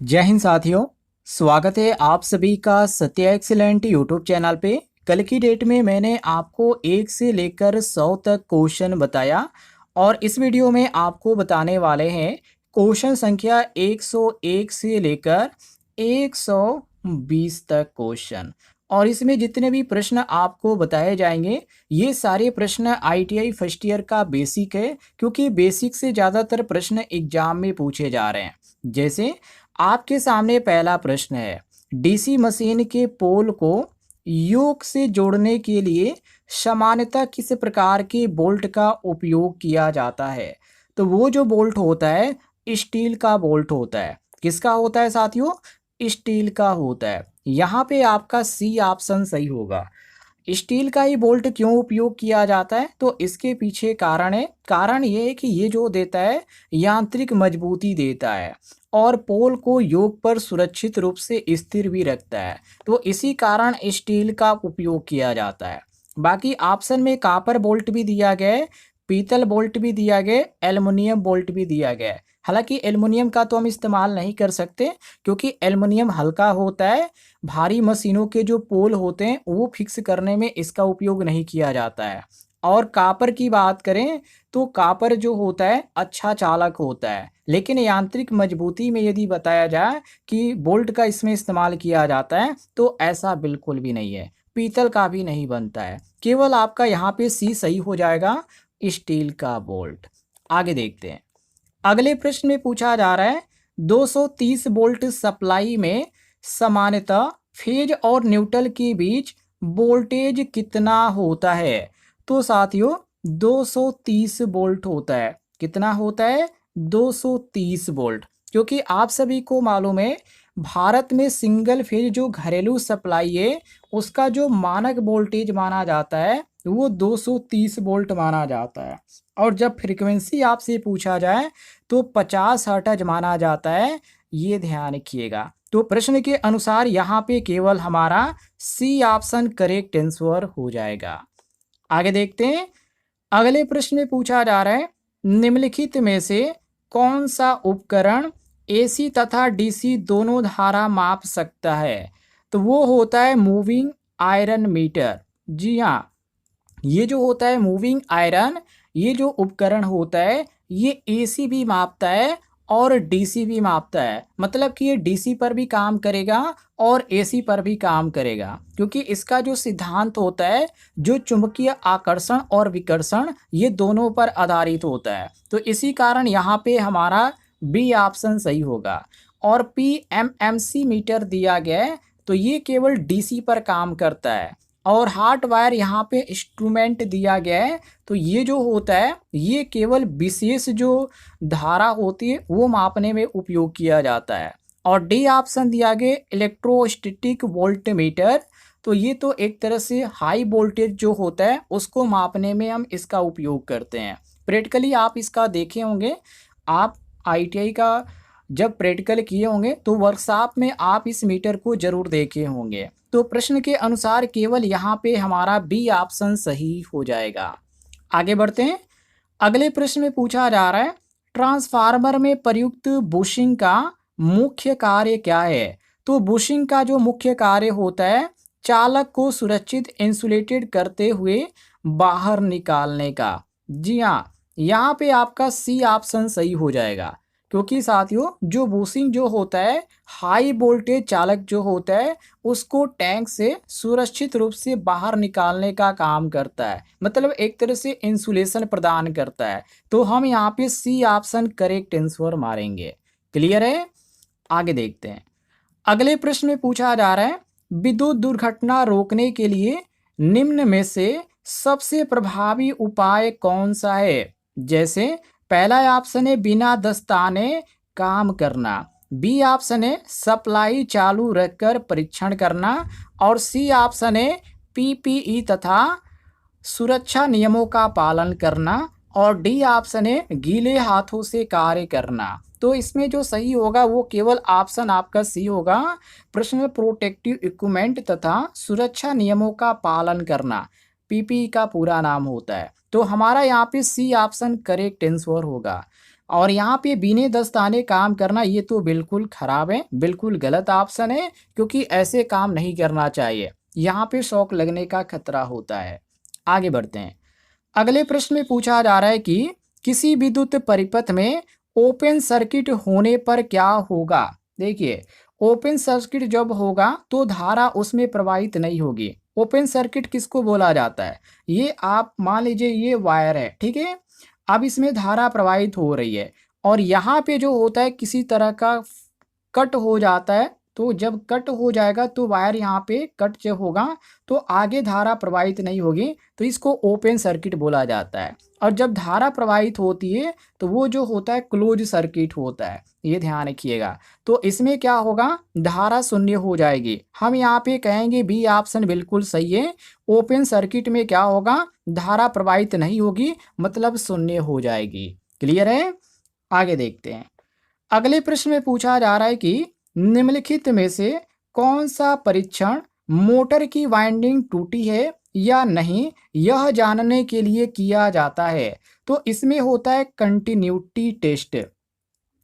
जय हिंद साथियों। स्वागत है आप सभी का सत्य एक्सीलेंट यूट्यूब चैनल पे। कल की डेट में मैंने आपको 1 से लेकर 100 तक क्वेश्चन बताया और इस वीडियो में आपको बताने वाले हैं क्वेश्चन संख्या 101 से लेकर 120 तक क्वेश्चन। और इसमें जितने भी प्रश्न आपको बताए जाएंगे ये सारे प्रश्न आईटीआई फर्स्ट ईयर का बेसिक है, क्योंकि बेसिक से ज़्यादातर प्रश्न एग्जाम में पूछे जा रहे हैं। जैसे आपके सामने पहला प्रश्न है, डीसी मशीन के पोल को योक से जोड़ने के लिए सामान्यतः किस प्रकार के बोल्ट का उपयोग किया जाता है। तो वो जो बोल्ट होता है स्टील का बोल्ट होता है। किसका होता है साथियों? स्टील का होता है। यहाँ पे आपका सी ऑप्शन सही होगा। स्टील का ही बोल्ट क्यों उपयोग किया जाता है? तो इसके पीछे कारण है। कारण ये है कि ये जो देता है यांत्रिक मजबूती देता है और पोल को योक पर सुरक्षित रूप से स्थिर भी रखता है। तो इसी कारण स्टील का उपयोग किया जाता है। बाकी ऑप्शन में कॉपर बोल्ट भी दिया गया है, पीतल बोल्ट भी दिया गया है, एल्युमिनियम बोल्ट भी दिया गया है। हालांकि एल्युमिनियम का तो हम इस्तेमाल नहीं कर सकते, क्योंकि एल्युमिनियम हल्का होता है। भारी मशीनों के जो पोल होते हैं वो फिक्स करने में इसका उपयोग नहीं किया जाता है। और कॉपर की बात करें तो कॉपर जो होता है अच्छा चालक होता है, लेकिन यांत्रिक मजबूती में यदि बताया जाए कि बोल्ट का इसमें इस्तेमाल किया जाता है तो ऐसा बिल्कुल भी नहीं है। पीतल का भी नहीं बनता है। केवल आपका यहाँ पे सी सही हो जाएगा, स्टील का बोल्ट। आगे देखते हैं। अगले प्रश्न में पूछा जा रहा है 230 वोल्ट सप्लाई में सामान्यतः फेज और न्यूट्रल के बीच वोल्टेज कितना होता है। तो साथियों 230 वोल्ट होता है। कितना होता है? 230 वोल्ट। क्योंकि आप सभी को मालूम है भारत में सिंगल फेज जो घरेलू सप्लाई है उसका जो मानक वोल्टेज माना जाता है वो 230 वोल्ट माना जाता है। और जब फ्रीक्वेंसी आपसे पूछा जाए तो 50 हर्ट्ज माना जाता है। ये ध्यान रखिएगा। तो प्रश्न के अनुसार यहाँ पे केवल हमारा सी ऑप्शन करेक्ट आंसर हो जाएगा। आगे देखते हैं। अगले प्रश्न में पूछा जा रहा है निम्नलिखित में से कौन सा उपकरण एसी तथा डीसी दोनों धारा माप सकता है। तो वो होता है मूविंग आयरन मीटर। जी हाँ, ये जो होता है मूविंग आयरन, ये जो उपकरण होता है ये एसी भी मापता है और डीसी भी मापता है। मतलब कि ये डीसी पर भी काम करेगा और एसी पर भी काम करेगा, क्योंकि इसका जो सिद्धांत होता है जो चुंबकीय आकर्षण और विकर्षण ये दोनों पर आधारित होता है। तो इसी कारण यहाँ पे हमारा बी ऑप्शन सही होगा। और पीएमएमसी मीटर दिया गया है तो ये केवल डीसी पर काम करता है। और हार्ट वायर यहाँ पे इंस्ट्रूमेंट दिया गया है तो ये जो होता है ये केवल विशेष जो धारा होती है वो मापने में उपयोग किया जाता है। और डी ऑप्शन दिया गया इलेक्ट्रोस्टैटिक वोल्टमीटर। तो ये तो एक तरह से हाई वोल्टेज जो होता है उसको मापने में हम इसका उपयोग करते हैं। प्रैक्टिकली आप इसका देखे होंगे। आप आईटीआई का जब प्रैक्टिकल किए होंगे तो वर्कशॉप में आप इस मीटर को जरूर देखे होंगे। तो प्रश्न के अनुसार केवल यहाँ पे हमारा बी ऑप्शन सही हो जाएगा। आगे बढ़ते हैं। अगले प्रश्न में पूछा जा रहा है ट्रांसफार्मर में प्रयुक्त बुशिंग का मुख्य कार्य क्या है। तो बुशिंग का जो मुख्य कार्य होता है चालक को सुरक्षित इंसुलेटेड करते हुए बाहर निकालने का। जी हाँ, यहाँ पे आपका सी ऑप्शन सही हो जाएगा। क्योंकि साथियों जो बुशिंग जो होता है हाई वोल्टेज चालक जो होता है उसको टैंक से सुरक्षित रूप से बाहर निकालने का काम करता है। मतलब एक तरह से इंसुलेशन प्रदान करता है। तो हम यहाँ पे सी ऑप्शन करेक्ट आंसर मारेंगे। क्लियर है? आगे देखते हैं। अगले प्रश्न में पूछा जा रहा है विद्युत दुर्घटना रोकने के लिए निम्न में से सबसे प्रभावी उपाय कौन सा है। जैसे पहला ऑप्शन है बिना दस्ताने काम करना, बी ऑप्शन है सप्लाई चालू रखकर परीक्षण करना, और सी ऑप्शन है पीपीई तथा सुरक्षा नियमों का पालन करना, और डी ऑप्शन है गीले हाथों से कार्य करना। तो इसमें जो सही होगा वो केवल ऑप्शन आपका सी होगा, पर्सनल प्रोटेक्टिव इक्विपमेंट तथा सुरक्षा नियमों का पालन करना। पीपीई का पूरा नाम होता है। तो हमारा यहाँ पे सी ऑप्शन करेक्ट आंसर होगा। और यहाँ पे बिना दस्ताने काम करना ये तो बिल्कुल खराब है, बिल्कुल गलत ऑप्शन है, क्योंकि ऐसे काम नहीं करना चाहिए। यहाँ पे शॉक लगने का खतरा होता है। आगे बढ़ते हैं। अगले प्रश्न में पूछा जा रहा है कि किसी विद्युत परिपथ में ओपन सर्किट होने पर क्या होगा। देखिए, ओपन सर्किट जब होगा तो धारा उसमें प्रवाहित नहीं होगी। ओपन सर्किट किसको बोला जाता है? ये आप मान लीजिए ये वायर है, ठीक है। अब इसमें धारा प्रवाहित हो रही है और यहाँ पे जो होता है किसी तरह का कट हो जाता है, तो जब कट हो जाएगा तो वायर यहाँ पे कट जब होगा तो आगे धारा प्रवाहित नहीं होगी, तो इसको ओपन सर्किट बोला जाता है। और जब धारा प्रवाहित होती है तो वो जो होता है क्लोज सर्किट होता है, ये ध्यान रखिएगा। तो इसमें क्या होगा, धारा शून्य हो जाएगी। हम यहाँ पे कहेंगे बी ऑप्शन बिल्कुल सही है। ओपन सर्किट में क्या होगा, धारा प्रवाहित नहीं होगी, मतलब शून्य हो जाएगी। क्लियर है? आगे देखते हैं। अगले प्रश्न में पूछा जा रहा है कि निम्नलिखित में से कौन सा परीक्षण मोटर की वाइंडिंग टूटी है या नहीं, यह जानने के लिए किया जाता है। तो इसमें होता है कंटिन्यूटी टेस्ट।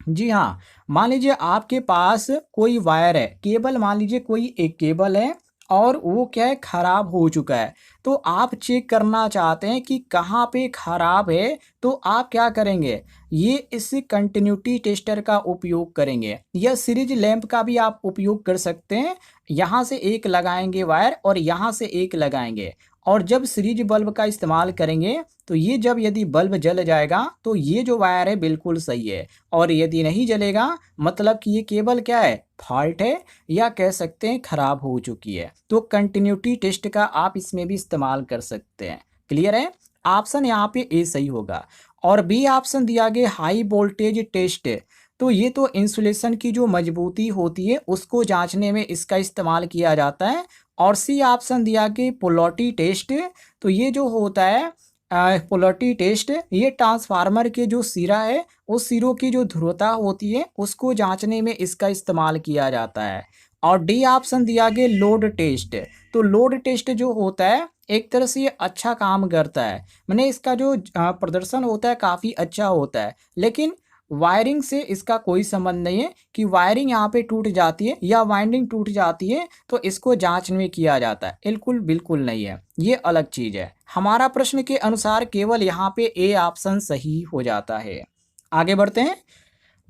जी हाँ, मान लीजिए आपके पास कोई वायर है, केबल, मान लीजिए कोई एक केबल है और वो क्या है, खराब हो चुका है। तो आप चेक करना चाहते हैं कि कहाँ पे खराब है, तो आप क्या करेंगे, ये इस कंटिन्यूटी टेस्टर का उपयोग करेंगे, या सीरीज लैंप का भी आप उपयोग कर सकते हैं। यहाँ से एक लगाएंगे वायर और यहाँ से एक लगाएंगे, और जब सीरीज बल्ब का इस्तेमाल करेंगे तो ये जब यदि बल्ब जल जाएगा तो ये जो वायर है बिल्कुल सही है, और यदि नहीं जलेगा मतलब कि ये केबल क्या है, फॉल्ट है, या कह सकते हैं खराब हो चुकी है। तो कंटिन्यूटी टेस्ट का आप इसमें भी इस्तेमाल कर सकते हैं। क्लियर है? ऑप्शन यहाँ पे ए सही होगा। और बी ऑप्शन दिया गया हाई वोल्टेज टेस्ट, तो ये तो इंसुलेशन की जो मजबूती होती है उसको जांचने में इसका इस्तेमाल किया जाता है। और सी ऑप्शन दिया कि पोलैरिटी टेस्ट, तो ये जो होता है पोलैरिटी टेस्ट, ये ट्रांसफार्मर के जो सिरा है उस सिरों की जो ध्रुवता होती है उसको जांचने में इसका इस्तेमाल किया जाता है। और डी ऑप्शन दिया गया लोड टेस्ट, तो लोड टेस्ट जो होता है एक तरह से ये अच्छा काम करता है, मैंने इसका जो प्रदर्शन होता है काफ़ी अच्छा होता है, लेकिन वायरिंग से इसका कोई संबंध नहीं है कि वायरिंग यहाँ पे टूट जाती है या वाइंडिंग टूट जाती है तो इसको जांच में किया जाता है, बिल्कुल बिल्कुल नहीं है, ये अलग चीज़ है। हमारा प्रश्न के अनुसार केवल यहाँ पे ए ऑप्शन सही हो जाता है। आगे बढ़ते हैं।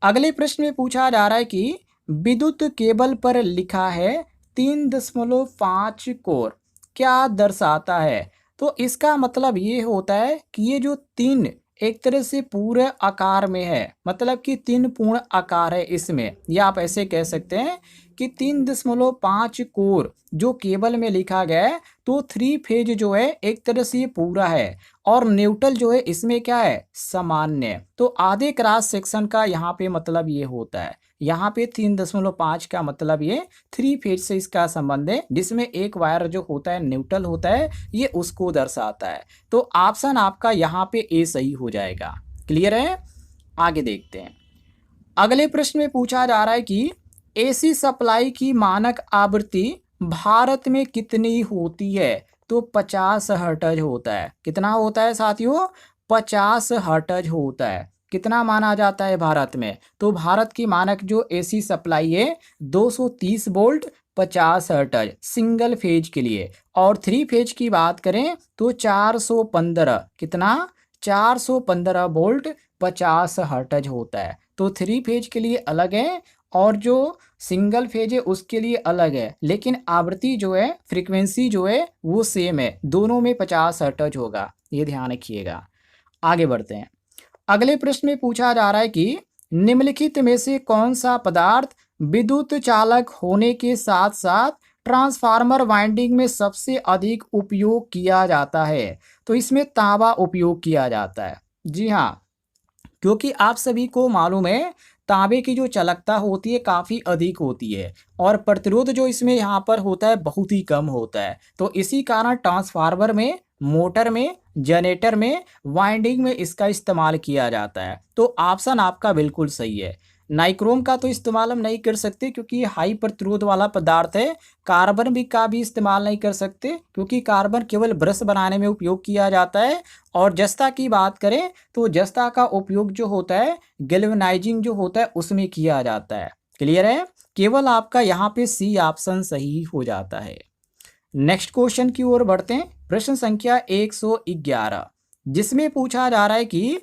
अगले प्रश्न में पूछा जा रहा है कि विद्युत केबल पर लिखा है 3.5 कोर क्या दर्शाता है। तो इसका मतलब ये होता है कि ये जो तीन एक तरह से पूरे आकार में है, मतलब कि तीन पूर्ण आकार है इसमें, या आप ऐसे कह सकते हैं कि 3.5 कोर जो केबल में लिखा गया है, तो 3 फेज जो है एक तरह से ये पूरा है, और न्यूट्रल जो है इसमें क्या है, सामान्य। तो आधे क्रॉस सेक्शन का यहाँ पे मतलब ये होता है, यहाँ पे 3.5 का मतलब ये 3 फेज से इसका संबंध है, जिसमें एक वायर जो होता है न्यूट्रल होता है, ये उसको दर्शाता है। तो ऑप्शन आपका यहाँ पे ए सही हो जाएगा। क्लियर है? आगे देखते हैं। अगले प्रश्न में पूछा जा रहा है कि एसी सप्लाई की मानक आवृत्ति भारत में कितनी होती है। तो 50 हर्ट्ज होता है। कितना होता है साथियों? 50 हर्ट्ज होता है। कितना माना जाता है भारत में? तो भारत की मानक जो एसी सप्लाई है 230 वोल्ट 50 हर्ट्ज सिंगल फेज के लिए, और 3 फेज की बात करें तो 415, कितना, 415 वोल्ट 50 हर्ट्ज होता है। तो 3 फेज के लिए अलग है और जो सिंगल फेज है उसके लिए अलग है, लेकिन आवृत्ति जो है, फ्रीक्वेंसी जो है वो सेम है, दोनों में 50 हर्ट्ज होगा, ये ध्यान रखिएगा। आगे बढ़ते हैं। अगले प्रश्न में पूछा जा रहा है कि निम्नलिखित में से कौन सा पदार्थ विद्युत चालक होने के साथ साथ ट्रांसफार्मर वाइंडिंग में सबसे अधिक उपयोग किया जाता है। तो इसमें तांबा उपयोग किया जाता है। जी हाँ, क्योंकि आप सभी को मालूम है तांबे की जो चालकता होती है काफ़ी अधिक होती है, और प्रतिरोध जो इसमें यहाँ पर होता है बहुत ही कम होता है। तो इसी कारण ट्रांसफार्मर में, मोटर में, जनरेटर में, वाइंडिंग में इसका इस्तेमाल किया जाता है। तो ऑप्शन आपका बिल्कुल सही है। नाइक्रोम का तो इस्तेमाल हम नहीं कर सकते क्योंकि ये हाई प्रतिरोध वाला पदार्थ है। कार्बन भी का भी इस्तेमाल नहीं कर सकते क्योंकि कार्बन केवल ब्रश बनाने में उपयोग किया जाता है। और जस्ता की बात करें तो जस्ता का उपयोग जो होता है गैल्वेनाइजिंग जो होता है उसमें किया जाता है। क्लियर है? केवल आपका यहाँ पे सी ऑप्शन सही हो जाता है। नेक्स्ट क्वेश्चन की ओर बढ़ते हैं। प्रश्न संख्या 111 जिसमें पूछा जा रहा है कि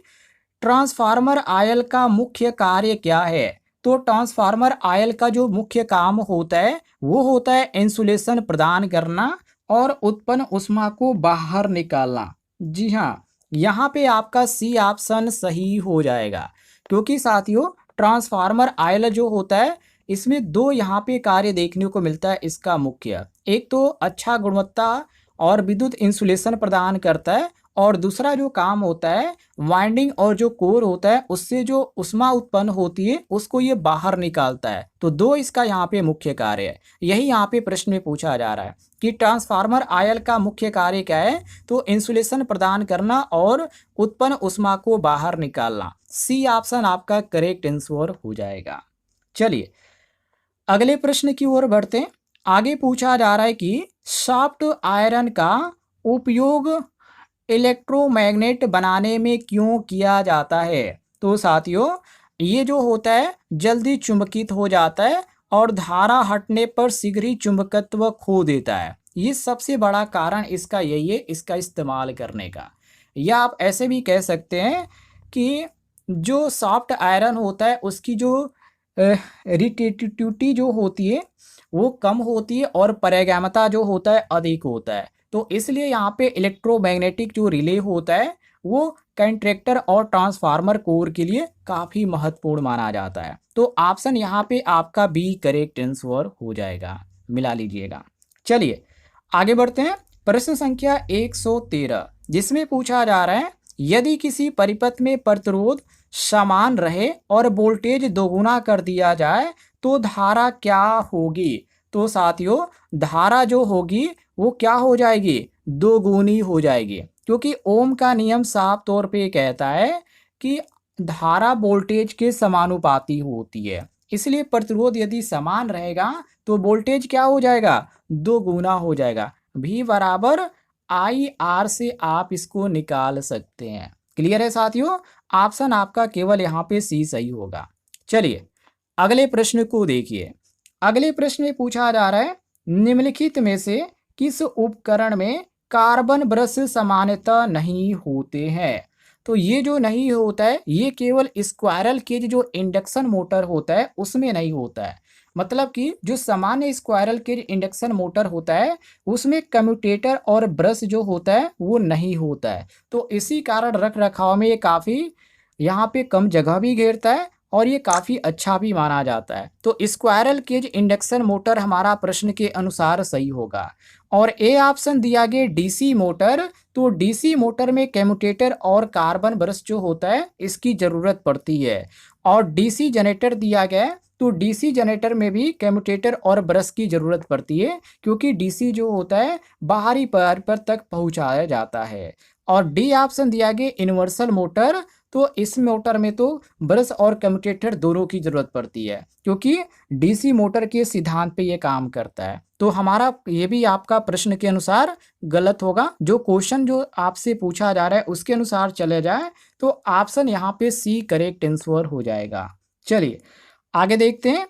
ट्रांसफार्मर आयल का मुख्य कार्य क्या है। तो ट्रांसफार्मर आयल का जो मुख्य काम होता है वो होता है इंसुलेशन प्रदान करना और उत्पन्न ऊष्मा को बाहर निकालना। जी हाँ, यहाँ पे आपका सी ऑप्शन सही हो जाएगा क्योंकि साथियों ट्रांसफार्मर आयल जो होता है इसमें दो यहाँ पे कार्य देखने को मिलता है इसका मुख्य। एक तो अच्छा गुणवत्ता और विद्युत इंसुलेशन प्रदान करता है और दूसरा जो काम होता है वाइंडिंग और जो कोर होता है उससे जो ऊष्मा उत्पन्न होती है उसको ये बाहर निकालता है। तो दो इसका यहाँ पे मुख्य कार्य है। यही यहाँ पे प्रश्न में पूछा जा रहा है कि ट्रांसफार्मर आयल का मुख्य कार्य क्या है। तो इंसुलेशन प्रदान करना और उत्पन्न ऊष्मा को बाहर निकालना। सी ऑप्शन आपका करेक्ट आंसर हो जाएगा। चलिए अगले प्रश्न की ओर बढ़ते हैं। आगे पूछा जा रहा है कि सॉफ्ट आयरन का उपयोग इलेक्ट्रोमैग्नेट बनाने में क्यों किया जाता है। तो साथियों ये जो होता है जल्दी चुंबकित हो जाता है और धारा हटने पर शीघ्र ही चुंबकत्व खो देता है। ये सबसे बड़ा कारण इसका यही है इसका इस्तेमाल करने का। या आप ऐसे भी कह सकते हैं कि जो सॉफ्ट आयरन होता है उसकी जो रिटेटिविटी जो होती है वो कम होती है और पारगम्यता जो होता है अधिक होता है। तो इसलिए यहाँ पे इलेक्ट्रोमैग्नेटिक जो रिले होता है वो कंट्रैक्टर और ट्रांसफार्मर कोर के लिए काफ़ी महत्वपूर्ण माना जाता है। तो ऑप्शन यहाँ पे आपका बी करेक्ट आंसर हो जाएगा, मिला लीजिएगा। चलिए आगे बढ़ते हैं। प्रश्न संख्या 113 जिसमें पूछा जा रहा है यदि किसी परिपथ में प्रतिरोध समान रहे और वोल्टेज दोगुना कर दिया जाए तो धारा क्या होगी। तो साथियों धारा जो होगी वो क्या हो जाएगी, दोगुनी हो जाएगी क्योंकि ओम का नियम साफ तौर पे कहता है कि धारा वोल्टेज के समानुपाती होती है। इसलिए प्रतिरोध यदि समान रहेगा तो वोल्टेज क्या हो जाएगा, दोगुना हो जाएगा। V बराबर आई आर से आप इसको निकाल सकते हैं। क्लियर है साथियों? ऑप्शन आपका केवल यहाँ पे सी सही होगा। चलिए अगले प्रश्न को देखिए। अगले प्रश्न में पूछा जा रहा है निम्नलिखित में से किस उपकरण में कार्बन ब्रश सामान्यतः नहीं होते हैं। तो ये जो नहीं होता है ये केवल स्क्वायरल केज जो इंडक्शन मोटर होता है उसमें नहीं होता है। मतलब कि जो सामान्य स्क्वायरल केज इंडक्शन मोटर होता है उसमें कम्यूटेटर और ब्रश जो होता है वो नहीं होता है। तो इसी कारण रख रखाव में ये काफ़ी यहाँ पे कम जगह भी घेरता है और ये काफ़ी अच्छा भी माना जाता है। तो स्क्वायरल केज इंडक्शन मोटर हमारा प्रश्न के अनुसार सही होगा। और ए ऑप्शन दिया गया डीसी मोटर। तो डीसी मोटर में कम्यूटेटर और कार्बन ब्रश जो होता है इसकी ज़रूरत पड़ती है। और डीसी जनरेटर दिया गया है तो डीसी जनरेटर में भी कम्यूटेटर और ब्रश की ज़रूरत पड़ती है क्योंकि डीसी जो होता है बाहरी परिपथ तक पहुंचाया जाता है। और डी ऑप्शन दिया गया यूनिवर्सल मोटर। तो इस मोटर में तो ब्रश और कम्यूटेटर दोनों की ज़रूरत पड़ती है क्योंकि डीसी मोटर के सिद्धांत पे ये काम करता है। तो हमारा ये भी आपका प्रश्न के अनुसार गलत होगा। जो क्वेश्चन जो आपसे पूछा जा रहा है उसके अनुसार चले जाए तो ऑप्शन यहाँ पे सी करेक्ट आंसर हो जाएगा। चलिए आगे देखते हैं।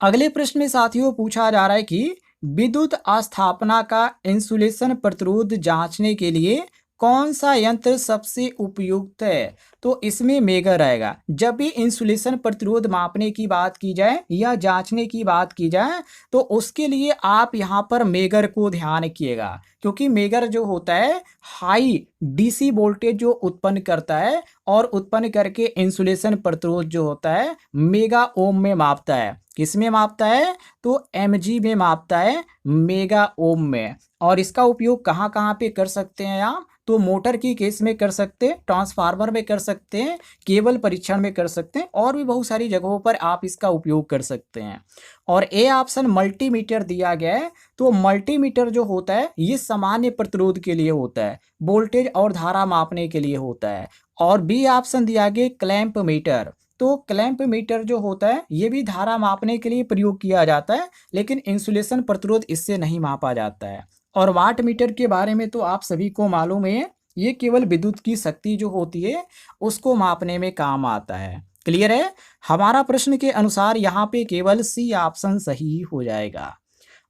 अगले प्रश्न में साथियों पूछा जा रहा है कि विद्युत स्थापना का इंसुलेशन प्रतिरोध जांचने के लिए कौन सा यंत्र सबसे उपयुक्त है। तो इसमें मेगर आएगा। जब भी इंसुलेशन प्रतिरोध मापने की बात की जाए या जांचने की बात की जाए तो उसके लिए आप यहाँ पर मेगर को ध्यान रखिएगा क्योंकि मेगर जो होता है हाई डीसी वोल्टेज जो उत्पन्न करता है और उत्पन्न करके इंसुलेशन प्रतिरोध जो होता है मेगा ओम में मापता है। किस में मापता है, तो mg में मापता है, मेगा ओम में। और इसका उपयोग कहाँ कहाँ पे कर सकते हैं आप, तो मोटर की केस में कर सकते हैं, ट्रांसफार्मर में कर सकते हैं, केबल परीक्षण में कर सकते हैं और भी बहुत सारी जगहों पर आप इसका उपयोग कर सकते हैं। और ए ऑप्शन मल्टीमीटर दिया गया है। तो मल्टीमीटर जो होता है ये सामान्य प्रतिरोध के लिए होता है, वोल्टेज और धारा मापने के लिए होता है। और बी ऑप्शन दिया गया क्लैंप मीटर। तो क्लैंप मीटर जो होता है ये भी धारा मापने के लिए प्रयोग किया जाता है, लेकिन इंसुलेशन प्रतिरोध इससे नहीं मापा जाता है। और वाट मीटर के बारे में तो आप सभी को मालूम है, ये केवल विद्युत की शक्ति जो होती है उसको मापने में काम आता है। क्लियर है? हमारा प्रश्न के अनुसार यहाँ पे केवल सी ऑप्शन सही हो जाएगा।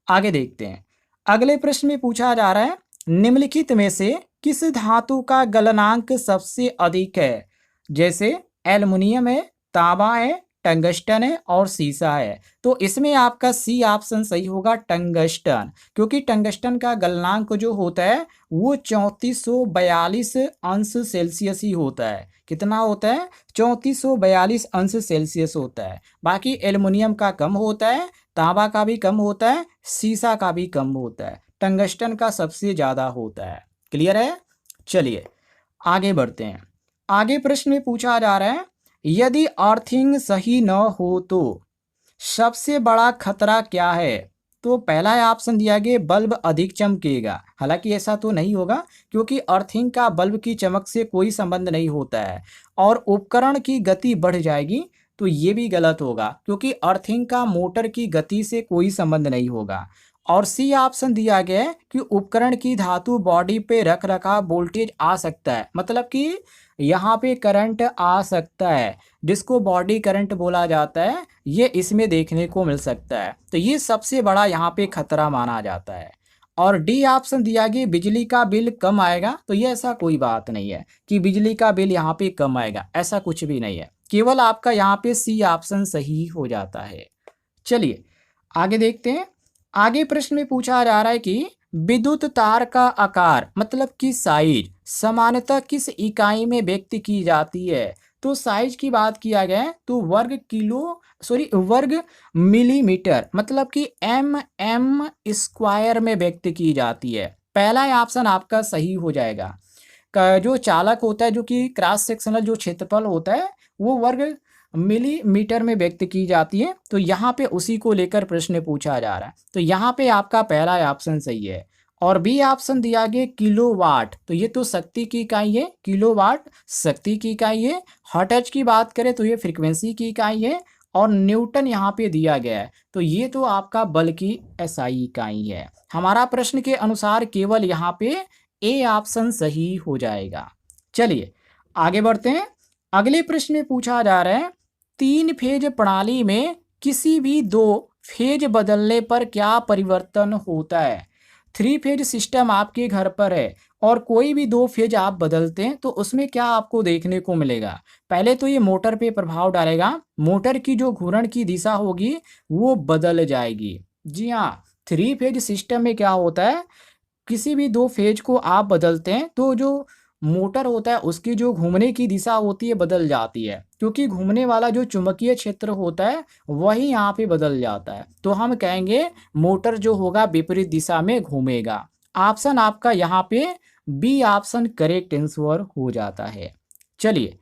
आगे देखते हैं। अगले प्रश्न में पूछा जा रहा है, निम्नलिखित में से किस धातु का गलनांक सबसे अधिक है? जैसे एल्युमिनियम है, तांबा है, टंगस्टन है और सीसा है। तो इसमें आपका सी ऑप्शन सही होगा, टंगस्टन, क्योंकि टंगस्टन का गलनांक जो होता है वो 3442 अंश सेल्सियस ही होता है। कितना होता है? 3442 अंश सेल्सियस होता है। बाकी एल्युमिनियम का कम होता है, तांबा का भी कम होता है, सीसा का भी कम होता है, टंगस्टन का सबसे ज़्यादा होता है। क्लियर है? चलिए आगे बढ़ते हैं। आगे प्रश्न में पूछा जा रहा है, यदि अर्थिंग सही न हो तो सबसे बड़ा खतरा क्या है? तो पहला ऑप्शन दिया गया, बल्ब अधिक चमकेगा। हालांकि ऐसा तो नहीं होगा, क्योंकि अर्थिंग का बल्ब की चमक से कोई संबंध नहीं होता है। और उपकरण की गति बढ़ जाएगी, तो ये भी गलत होगा, क्योंकि अर्थिंग का मोटर की गति से कोई संबंध नहीं होगा। और सी ऑप्शन दिया गया है कि उपकरण की धातु बॉडी पे रख रखाव वोल्टेज आ सकता है, मतलब कि यहाँ पे करंट आ सकता है, जिसको बॉडी करंट बोला जाता है, ये इसमें देखने को मिल सकता है। तो ये सबसे बड़ा यहाँ पे खतरा माना जाता है। और डी ऑप्शन दिया गया, बिजली का बिल कम आएगा। तो ये ऐसा कोई बात नहीं है कि बिजली का बिल यहाँ पे कम आएगा, ऐसा कुछ भी नहीं है। केवल आपका यहाँ पे सी ऑप्शन सही हो जाता है। चलिए आगे देखते हैं। आगे प्रश्न में पूछा जा रहा है कि विद्युत तार का आकार मतलब कि साइज सामान्यतः किस इकाई में व्यक्त की जाती है? तो साइज की बात किया गया है तो वर्ग मिलीमीटर मतलब कि एम स्क्वायर में व्यक्त की जाती है। पहला ऑप्शन आपका सही हो जाएगा। जो चालक होता है, जो कि क्रॉस सेक्शनल जो क्षेत्रफल होता है, वो वर्ग मिलीमीटर में व्यक्त की जाती है। तो यहाँ पे उसी को लेकर प्रश्न पूछा जा रहा है। तो यहाँ पे आपका पहला ऑप्शन सही है। और बी ऑप्शन दिया गया किलोवाट, तो ये तो शक्ति की इकाई है, किलोवाट शक्ति की इकाई है। हर्ट्ज की बात करें तो ये फ्रीक्वेंसी की इकाई है। और न्यूटन यहाँ पे दिया गया है, तो ये तो आपका बल की एसआई इकाई है। हमारा प्रश्न के अनुसार केवल यहाँ पे ए ऑप्शन सही हो जाएगा। चलिए आगे बढ़ते हैं। अगले प्रश्न में पूछा जा रहा है, 3 फेज प्रणाली में किसी भी 2 फेज बदलने पर क्या परिवर्तन होता है? 3 फेज सिस्टम आपके घर पर है और कोई भी 2 फेज आप बदलते हैं तो उसमें क्या आपको देखने को मिलेगा? पहले तो ये मोटर पे प्रभाव डालेगा, मोटर की जो घूर्णन की दिशा होगी वो बदल जाएगी। जी हाँ, 3 फेज सिस्टम में क्या होता है, किसी भी 2 फेज को आप बदलते हैं तो जो मोटर होता है उसकी जो घूमने की दिशा होती है बदल जाती है, क्योंकि घूमने वाला जो चुंबकीय क्षेत्र होता है वही यहाँ पे बदल जाता है। तो हम कहेंगे मोटर जो होगा विपरीत दिशा में घूमेगा। ऑप्शन आपका यहाँ पे बी ऑप्शन करेक्ट आंसर हो जाता है। चलिए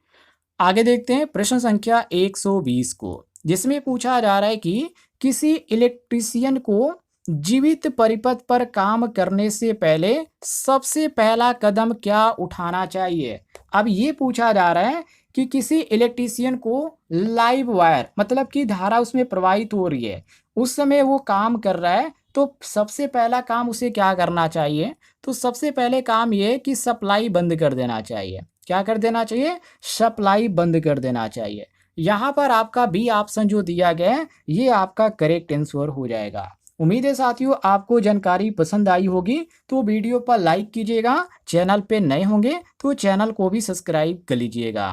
आगे देखते हैं प्रश्न संख्या 120 को, जिसमें पूछा जा रहा है कि किसी इलेक्ट्रीशियन को जीवित परिपथ पर काम करने से पहले सबसे पहला कदम क्या उठाना चाहिए? अब ये पूछा जा रहा है कि किसी इलेक्ट्रीशियन को लाइव वायर मतलब कि धारा उसमें प्रवाहित हो रही है, उस समय वो काम कर रहा है, तो सबसे पहला काम उसे क्या करना चाहिए? तो सबसे पहले काम ये है कि सप्लाई बंद कर देना चाहिए। क्या कर देना चाहिए? सप्लाई बंद कर देना चाहिए। यहाँ पर आपका बी ऑप्शन जो दिया गया है ये आपका करेक्ट आंसर हो जाएगा। उम्मीद है साथियों आपको जानकारी पसंद आई होगी, तो वीडियो पर लाइक कीजिएगा, चैनल पे नए होंगे तो चैनल को भी सब्सक्राइब कर लीजिएगा।